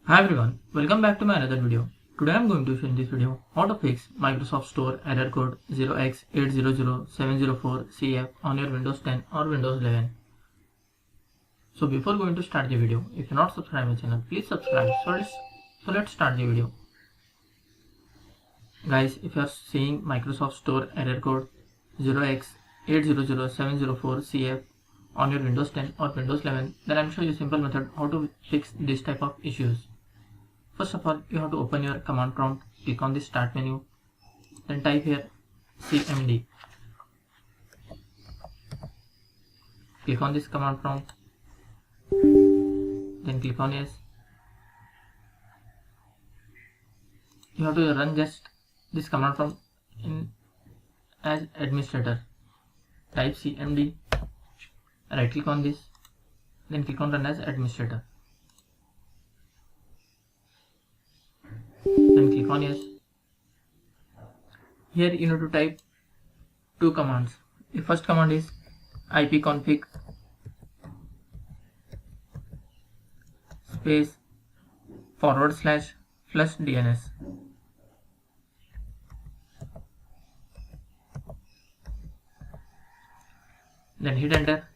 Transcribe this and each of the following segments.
Hi everyone, welcome back to my another video. Today I am going to show in this video how to fix Microsoft Store error code 0x800704cf on your Windows 10 or Windows 11. So before going to start the video, if you are not subscribed to my channel, please subscribe. So let's start the video. Guys, if you are seeing Microsoft Store error code 0x800704cf on your Windows 10 or Windows 11, then I will show you a simple method how to fix this type of issues. First of all, you have to open your command prompt, click on the start menu, then type here cmd. Click on this command prompt, then click on yes. You have to run just this command prompt as administrator. Type cmd, right click on this, then click on run as administrator. Then click on yes. Here you need to type two commands. The first command is ipconfig space /flush DNS. Then hit enter.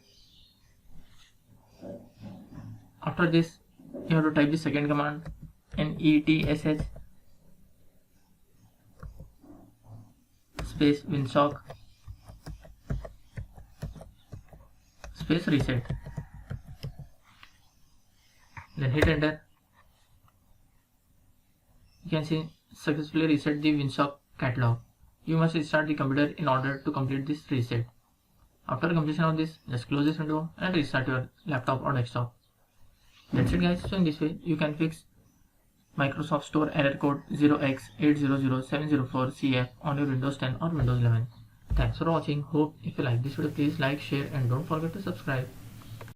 After this, you have to type the second command netsh space winsock space reset. Then hit enter. You can see successfully reset the winsock catalog. You must restart the computer in order to complete this reset. After completion of this, just close this window and restart your laptop or desktop. That's it guys. So in this way you can fix Microsoft Store error code 0x800704cf on your Windows 10 or Windows 11. Thanks for watching. Hope if you like this video, please like, share and don't forget to subscribe.